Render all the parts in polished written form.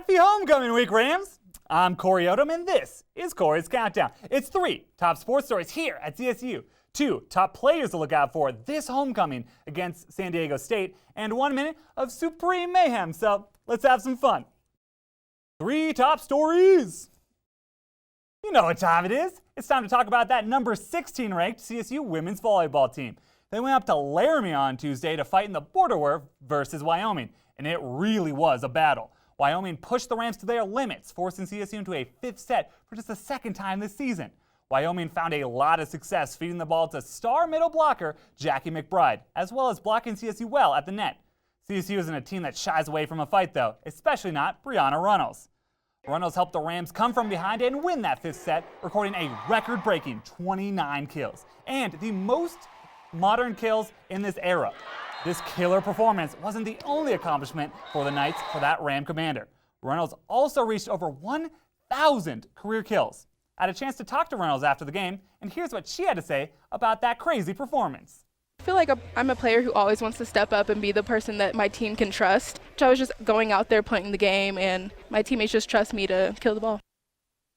Happy homecoming week, Rams! I'm Cory Odom, and this is Cory's Countdown. It's 3 top sports stories here at CSU, 2 top players to look out for this homecoming against San Diego State, and 1 minute of supreme mayhem, so let's have some fun. 3 top stories! You know what time it is. It's time to talk about that number 16 ranked CSU women's volleyball team. They went up to Laramie on Tuesday to fight in the border war versus Wyoming, and it really was a battle. Wyoming pushed the Rams to their limits, forcing CSU into a 5th set for just the 2nd time this season. Wyoming found a lot of success feeding the ball to star middle blocker Jackie McBride, as well as blocking CSU well at the net. CSU isn't a team that shies away from a fight, though, especially not Brianna Runnels. Runnels helped the Rams come from behind and win that 5th set, recording a record-breaking 29 kills, and the most modern kills in this era. This killer performance wasn't the only accomplishment for the Knights for that Ram commander. Runnels also reached over 1,000 career kills. I had a chance to talk to Runnels after the game, and here's what she had to say about that crazy performance. I feel like I'm a player who always wants to step up and be the person that my team can trust. So I was just going out there playing the game, and my teammates just trust me to kill the ball.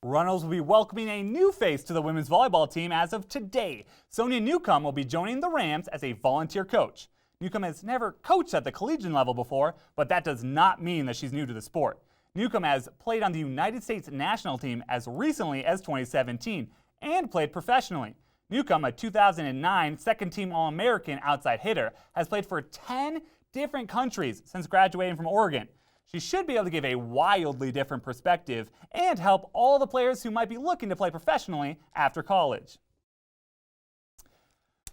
Runnels will be welcoming a new face to the women's volleyball team as of today. Sonia Newcomb will be joining the Rams as a volunteer coach. Newcomb has never coached at the collegiate level before, but that does not mean that she's new to the sport. Newcomb has played on the United States national team as recently as 2017 and played professionally. Newcomb, a 2009 second-team All-American outside hitter, has played for 10 different countries since graduating from Oregon. She should be able to give a wildly different perspective and help all the players who might be looking to play professionally after college.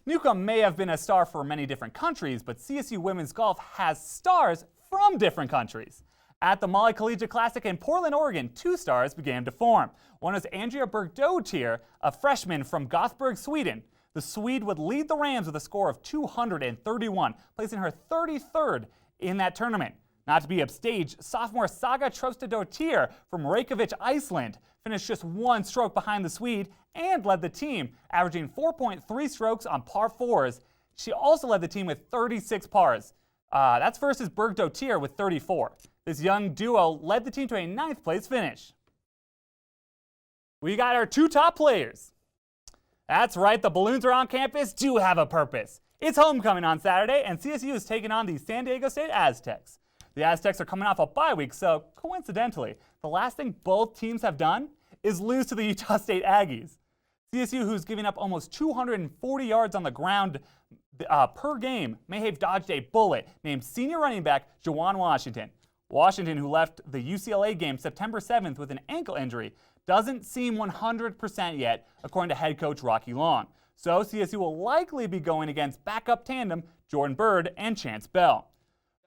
Newcomb may have been a star for many different countries, but CSU women's golf has stars from different countries. At the Molly Collegiate Classic in Portland, Oregon, 2 stars began to form. One is Andrea Bergdotir, a freshman from Gothenburg, Sweden. The Swede would lead the Rams with a score of 231, placing her 33rd in that tournament. Not to be upstaged, sophomore Saga Trostadottir from Reykjavik, Iceland, finished just 1 stroke behind the Swede and led the team, averaging 4.3 strokes on par 4s. She also led the team with 36 pars. That's versus Bergdotir with 34. This young duo led the team to a 9th place finish. We got our 2 top players. That's right, the balloons around campus do have a purpose. It's homecoming on Saturday, and CSU is taking on the San Diego State Aztecs. The Aztecs are coming off a bye week, so coincidentally, the last thing both teams have done is lose to the Utah State Aggies. CSU, who's giving up almost 240 yards on the ground per game, may have dodged a bullet named senior running back Juwan Washington. Washington, who left the UCLA game September 7th with an ankle injury, doesn't seem 100% yet, according to head coach Rocky Long. So CSU will likely be going against backup tandem Jordan Bird and Chance Bell.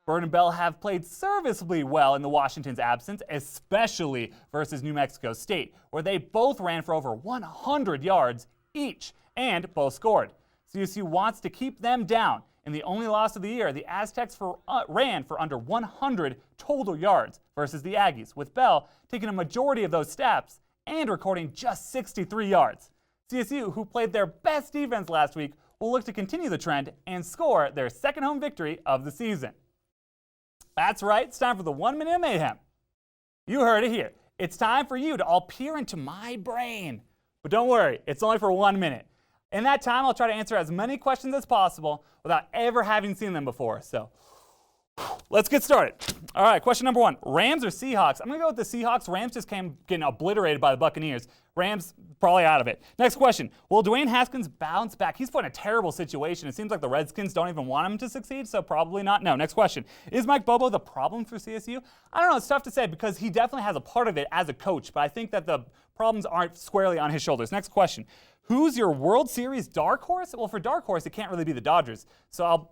Bird and Bell have played serviceably well in the Washington's absence, especially versus New Mexico State, where they both ran for over 100 yards each and both scored. CSU wants to keep them down. In the only loss of the year, the Aztecs ran for under 100 total yards versus the Aggies, with Bell taking a majority of those steps and recording just 63 yards. CSU, who played their best defense last week, will look to continue the trend and score their 2nd home victory of the season. That's right, it's time for the 1 minute of mayhem. You heard it here. It's time for you to all peer into my brain. But don't worry, it's only for 1 minute. In that time, I'll try to answer as many questions as possible without ever having seen them before. So let's get started. All right, question number 1, Rams or Seahawks? I'm going to go with the Seahawks. Rams just came getting obliterated by the Buccaneers. Rams probably out of it. Next question, will Dwayne Haskins bounce back? He's put in a terrible situation. It seems like the Redskins don't even want him to succeed, so probably not. No, next question, is Mike Bobo the problem for CSU? I don't know, it's tough to say because he definitely has a part of it as a coach, but I think that the problems aren't squarely on his shoulders. Next question, who's your World Series dark horse? Well, for dark horse, it can't really be the Dodgers. So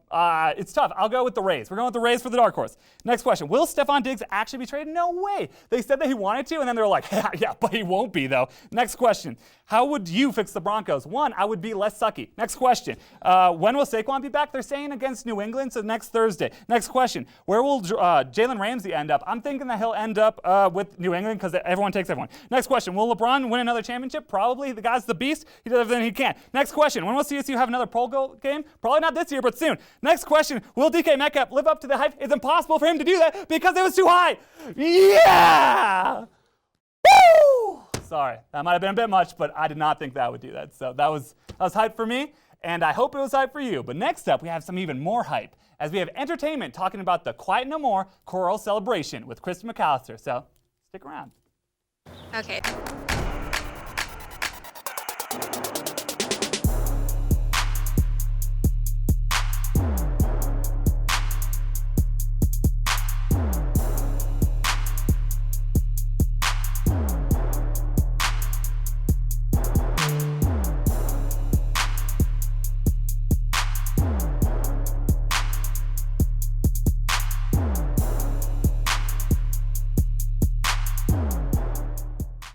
it's tough. I'll go with the Rays. We're going with the Rays for the dark horse. Next question. Will Stephon Diggs actually be traded? No way. They said that he wanted to, and then they were like, yeah, but he won't be, though. Next question. How would you fix the Broncos? 1, I would be less sucky. Next question. When will Saquon be back? They're saying against New England, so next Thursday. Next question. Where will Jalen Ramsey end up? I'm thinking that he'll end up with New England because everyone takes everyone. Next question. Will LeBron win another championship? Probably. The guy's the beast. He does everything he can. Next question. When will CSU have another pole goal game? Probably not this year, but soon. Next question. Will DK Metcalf live up to the hype? It's impossible for him to do that because it was too high. Yeah! Woo! Sorry, that might have been a bit much, but I did not think that would do that. So that was hype for me, and I hope it was hype for you. But next up, we have some even more hype, as we have entertainment talking about the Quiet No More choral celebration with Kristen McAllister. So stick around. Okay.